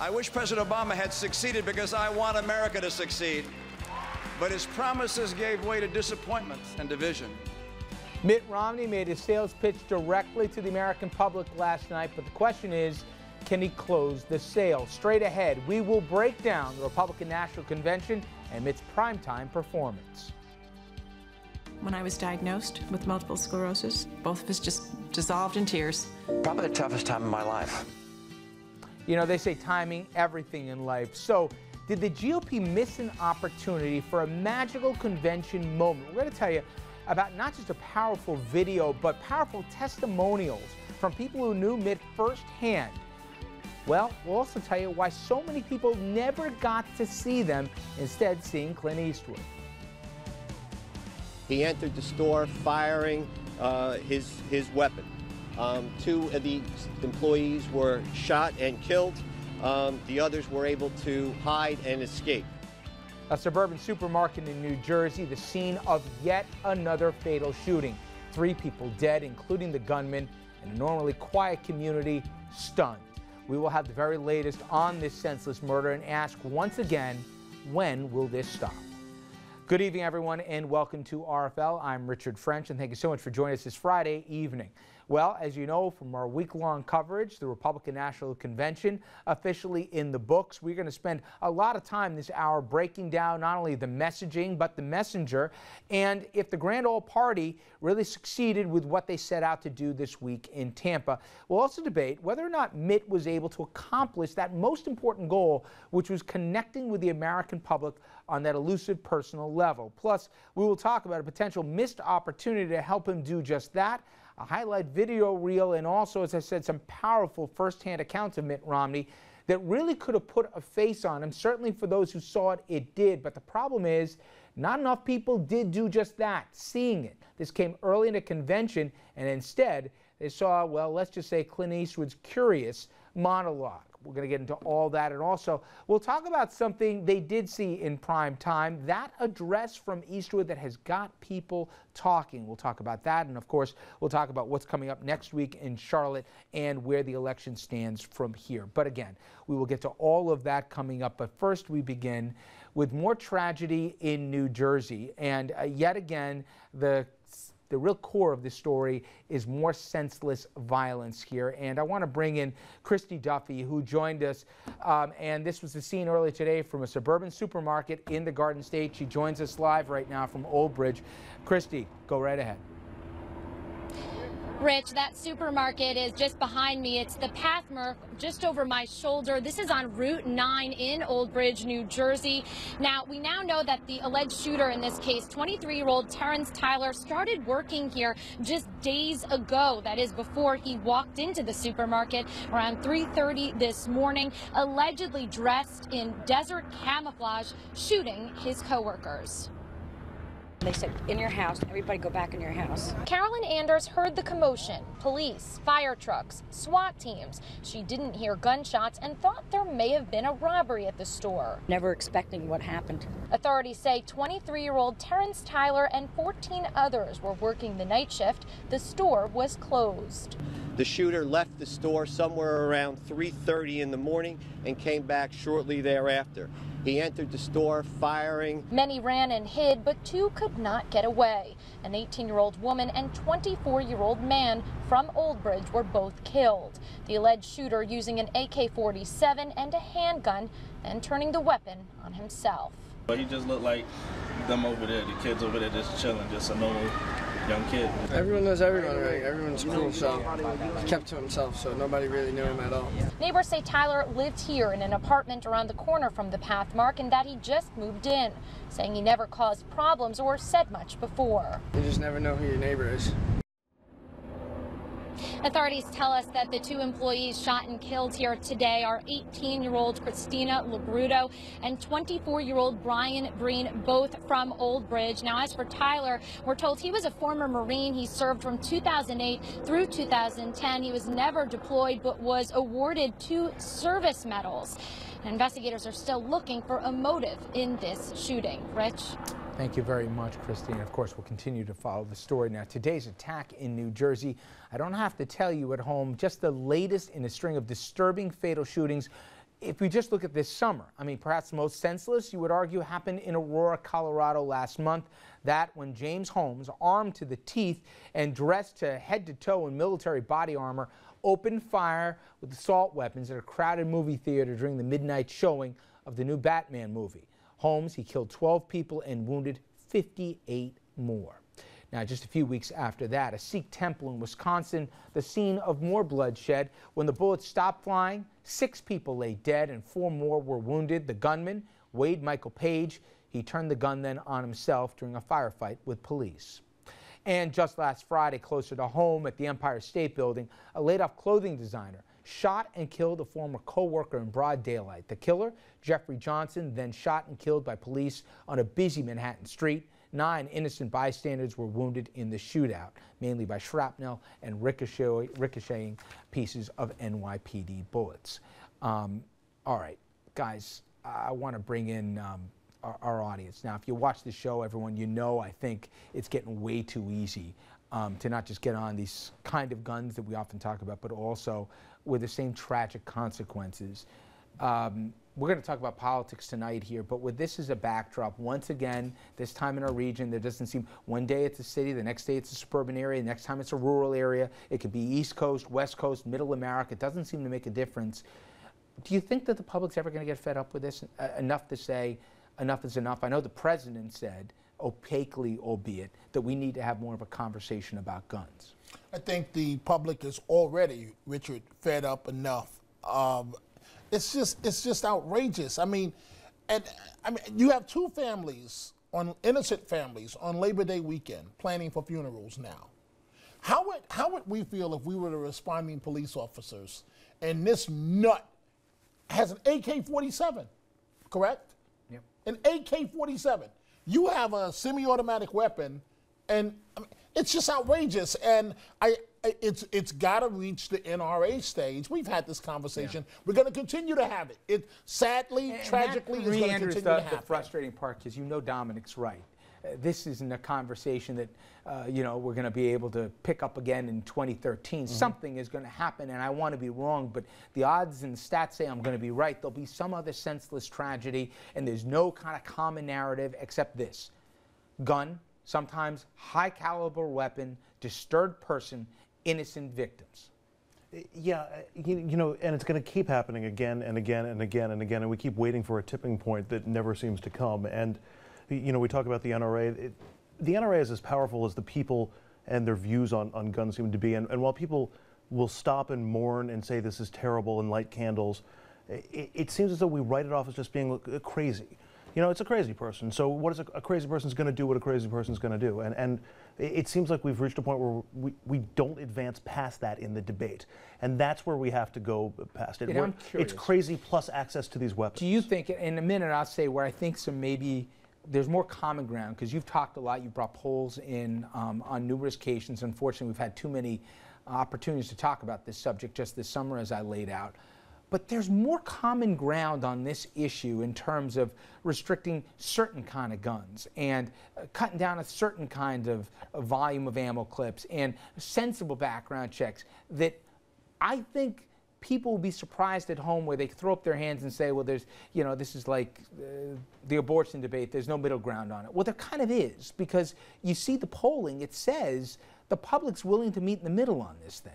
I wish President Obama had succeeded because I want America to succeed. But his promises gave way to disappointment and division. Mitt Romney made his sales pitch directly to the American public last night, but the question is, can he close the sale? Straight ahead, we will break down the Republican National Convention and Mitt's primetime performance. When I was diagnosed with multiple sclerosis, both of us just dissolved in tears. Probably the toughest time of my life. You know, they say timing, everything in life. So, did the GOP miss an opportunity for a magical convention moment? We're going to tell you about not just a powerful video, but powerful testimonials from people who knew Mitt firsthand. Well, we'll also tell you why so many people never got to see them, instead seeing Clint Eastwood. He entered the store firing his weapon. Two of the employees were shot and killed. The others were able to hide and escape. A suburban supermarket in New Jersey, the scene of yet another fatal shooting. 3 people dead, including the gunman, in a normally quiet community stunned. We will have the very latest on this senseless murder and ask once again, when will this stop? Good evening, everyone, and welcome to RFL. I'm Richard French, and thank you so much for joining us this Friday evening. Well, as you know from our week-long coverage, the Republican National Convention officially in the books. We're going to spend a lot of time this hour breaking down not only the messaging, but the messenger, and if the Grand Old Party really succeeded with what they set out to do this week in Tampa. We'll also debate whether or not Mitt was able to accomplish that most important goal, which was connecting with the American public on that elusive personal level. Plus, we will talk about a potential missed opportunity to help him do just that, a highlight video reel, and also, as I said, some powerful firsthand accounts of Mitt Romney that really could have put a face on him. Certainly for those who saw it, it did. But the problem is, not enough people did do just that, seeing it. This came early in the convention, and instead, they saw, well, let's just say Clint Eastwood's curious monologue. We're going to get into all that, and also we'll talk about something they did see in prime time, that address from Eastwood that has got people talking. We'll talk about that, and of course we'll talk about what's coming up next week in Charlotte and where the election stands from here. But again, we will get to all of that coming up, but first we begin with more tragedy in New Jersey, and yet again the real core of this story is more senseless violence here. And I want to bring in Christy Duffy, who joined us. And this was the scene earlier today from a suburban supermarket in the Garden State. She joins us live right now from Old Bridge. Christy, go right ahead. Rich, that supermarket is just behind me. It's the Pathmark just over my shoulder. This is on Route 9 in Old Bridge, New Jersey. Now, we now know that the alleged shooter in this case, 23-year-old Terrence Tyler, started working here just days ago. That is before he walked into the supermarket around 3:30 this morning, allegedly dressed in desert camouflage, shooting his coworkers. They said, in your house, everybody go back in your house. Carolyn Anders heard the commotion, police, fire trucks, SWAT teams. She didn't hear gunshots and thought there may have been a robbery at the store. Never expecting what happened. Authorities say 23-year-old Terrence Tyler and 14 others were working the night shift. The store was closed. The shooter left the store somewhere around 3:30 in the morning and came back shortly thereafter. He entered the store firing. Many ran and hid, but 2 could not get away. An 18-year-old woman and 24-year-old man from Old Bridge were both killed. The alleged shooter using an AK-47 and a handgun and turning the weapon on himself. But he just looked like them over there, the kids over there just chilling, just a normal young kid. Everyone knows everyone, right? Everyone's cool, so he kept to himself, so nobody really knew him at all. Neighbors say Tyler lived here in an apartment around the corner from the Pathmark and that he just moved in, saying he never caused problems or said much before. You just never know who your neighbor is. Authorities tell us that the 2 employees shot and killed here today are 18-year-old Christina Labruto and 24-year-old Brian Breen, both from Old Bridge. Now, as for Tyler, we're told he was a former Marine. He served from 2008 through 2010. He was never deployed but was awarded 2 service medals. Investigators are still looking for a motive in this shooting. Rich? Thank you very much, Christine. Of course, we'll continue to follow the story. Now, today's attack in New Jersey, I don't have to tell you at home, just the latest in a string of disturbing fatal shootings if we just look at this summer, I mean, perhaps the most senseless, you would argue, happened in Aurora, Colorado last month. That when James Holmes, armed to the teeth and dressed to head to toe in military body armor, opened fire with assault weapons at a crowded movie theater during the midnight showing of the new Batman movie. Holmes, he killed 12 people and wounded 58 more. Now, just a few weeks after that, a Sikh temple in Wisconsin, the scene of more bloodshed. When the bullets stopped flying, 6 people lay dead and 4 more were wounded. The gunman, Wade Michael Page, he turned the gun then on himself during a firefight with police. And just last Friday, closer to home at the Empire State Building, a laid-off clothing designer shot and killed a former co-worker in broad daylight. The killer, Jeffrey Johnson, then shot and killed by police on a busy Manhattan street. 9 innocent bystanders were wounded in the shootout, mainly by shrapnel and ricocheting pieces of NYPD bullets. All right, guys, I want to bring in our audience. Now, if you watch the show, everyone, you know I think it's getting way too easy to not just get on these kind of guns that we often talk about, but also with the same tragic consequences. We're going to talk about politics tonight here, but with this as a backdrop, once again, this time in our region, there doesn't seem, one day it's a city, the next day it's a suburban area, the next time it's a rural area. It could be East Coast, West Coast, Middle America. It doesn't seem to make a difference. Do you think that the public's ever going to get fed up with this, enough to say enough is enough? I know the president said, opaquely albeit, that we need to have more of a conversation about guns. I think the public is already, Richard, fed up enough. It's just outrageous. I mean, you have 2 families, innocent families, on Labor Day weekend planning for funerals now. How would we feel if we were the responding police officers and this nut has an AK-47, correct? Yep. An AK-47. You have a semi-automatic weapon, and I mean, it's just outrageous. And it's got to reach the NRA stage. We've had this conversation. Yeah. We're going to continue to have it. It sadly, tragically, is going to continue to happen. The frustrating part, because you know Dominic's right. This isn't a conversation that we're going to be able to pick up again in 2013. Mm-hmm. Something is going to happen, and I want to be wrong, but the odds and the stats say I'm going to be right. There'll be some other senseless tragedy, and there's no kind of common narrative except this: gun, sometimes high-caliber weapon, disturbed person, innocent victims. Yeah, you know, and it's going to keep happening again and again and again and again, and we keep waiting for a tipping point that never seems to come. And you know, we talk about the NRA. The NRA is as powerful as the people and their views on guns seem to be. And while people will stop and mourn and say this is terrible and light candles, it seems as though we write it off as just being crazy. You know, it's a crazy person. So what is a crazy person's going to do what a crazy person's going to do? And it seems like we've reached a point where we don't advance past that in the debate. And that's where we have to go past it. And I'm curious. It's crazy plus access to these weapons. Do you think, in a minute I'll say where I think some maybe there's more common ground, because you've talked a lot, you've brought polls in on numerous occasions. Unfortunately, we've had too many opportunities to talk about this subject just this summer, as I laid out. But there's more common ground on this issue in terms of restricting certain kind of guns and cutting down a certain kind of volume of ammo clips and sensible background checks that I think people will be surprised at home where they throw up their hands and say, well, there's, you know, this is like the abortion debate, there's no middle ground on it. Well, there kind of is, because you see the polling, it says the public's willing to meet in the middle on this thing.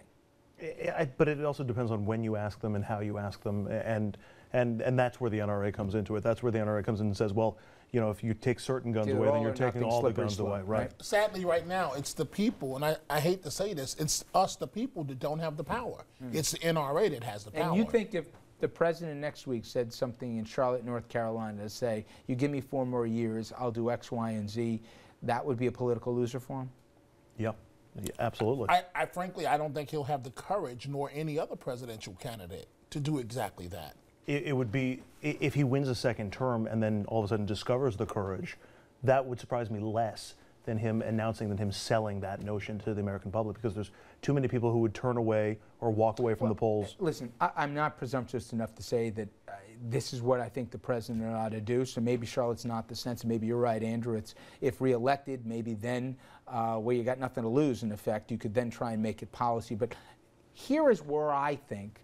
But it also depends on when you ask them and how you ask them, and that's where the NRA comes into it. That's where the NRA comes in and says, well, you know, if you take certain guns away, then you're taking all the guns away, right? Sadly, right now, it's the people, and I hate to say this, it's us, the people, that don't have the power. It's the NRA that has the power. And you think if the president next week said something in Charlotte, North Carolina, to say, you give me 4 more years, I'll do X, Y, and Z, that would be a political loser for him? Yeah. Yeah, absolutely. I frankly, I don't think he'll have the courage, nor any other presidential candidate, to do exactly that. It would be, if he wins a second term and then all of a sudden discovers the courage, that would surprise me less than him announcing, than him selling that notion to the American public, because there's too many people who would turn away or walk away from the polls. Listen, I'm not presumptuous enough to say that this is what I think the president ought to do, so maybe Charlotte's not the sense, and maybe you're right, Andrew. It's, if reelected, maybe then where you got nothing to lose, in effect, you could then try and make it policy. But here is where I think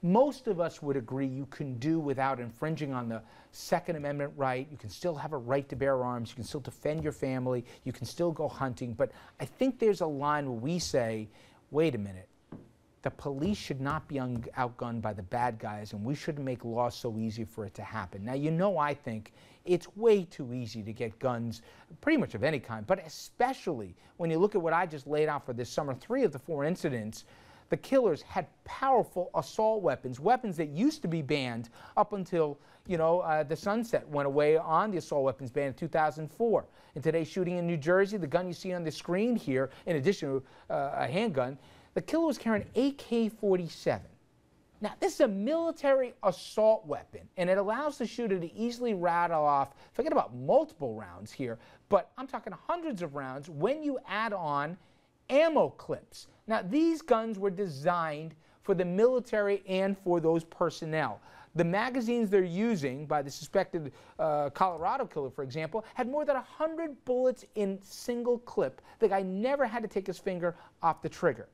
most of us would agree you can do without infringing on the Second Amendment right. You can still have a right to bear arms. You can still defend your family. You can still go hunting. But I think there's a line where we say, wait a minute, the police should not be outgunned by the bad guys, and we shouldn't make laws so easy for it to happen. Now, you know, I think it's way too easy to get guns, pretty much of any kind, but especially when you look at what I just laid out for this summer. 3 of the 4 incidents, the killers had powerful assault weapons, weapons that used to be banned up until, you know, the sunset went away on the assault weapons ban in 2004. In today's shooting in New Jersey, the gun you see on the screen here, in addition to a handgun, the killer was carrying an AK-47. Now, this is a military assault weapon, and it allows the shooter to easily rattle off, forget about multiple rounds here, but I'm talking hundreds of rounds when you add on ammo clips. Now, these guns were designed for the military and for those personnel. The magazines they're using by the suspected Colorado killer, for example, had more than 100 bullets in single clip. The guy never had to take his finger off the trigger.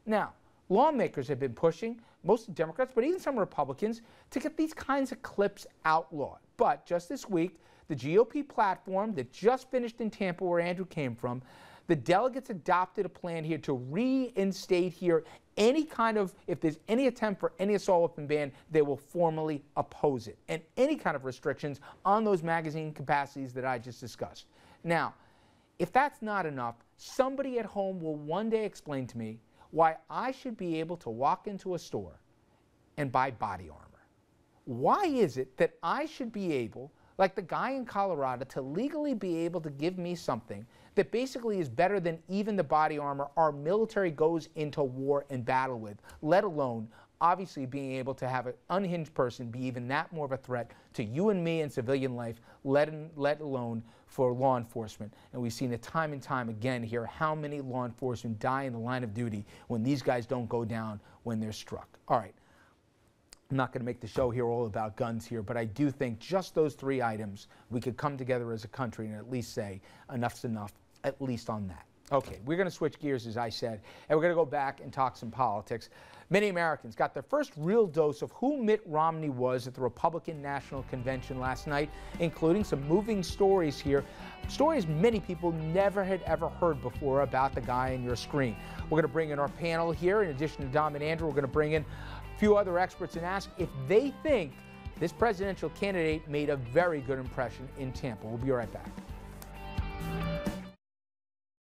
Now, lawmakers have been pushing, mostly Democrats, but even some Republicans, to get these kinds of clips outlawed. But just this week, the GOP platform that just finished in Tampa, where Andrew came from, the delegates adopted a plan here to reinstate here any kind of, if there's any attempt for any assault weapon ban, they will formally oppose it. And any kind of restrictions on those magazine capacities that I just discussed. Now, if that's not enough, somebody at home will one day explain to me why I should be able to walk into a store and buy body armor. Why is it that I should be able, like the guy in Colorado, to legally be able to give me something that basically is better than even the body armor our military goes into war and battle with, let alone obviously being able to have an unhinged person be even that more of a threat to you and me in civilian life, let alone for law enforcement. And we've seen it time and time again here, how many law enforcement die in the line of duty when these guys don't go down when they're struck. All right, I'm not going to make the show here all about guns here, but I do think just those 3 items, we could come together as a country and at least say enough's enough, at least on that. Okay, we're going to switch gears, as I said, and we're going to go back and talk some politics. Many Americans got their first real dose of who Mitt Romney was at the Republican National Convention last night, including some moving stories here, stories many people never had ever heard before about the guy on your screen. We're going to bring in our panel here. In addition to Dom and Andrew, we're going to bring in a few other experts and ask if they think this presidential candidate made a very good impression in Tampa. We'll be right back.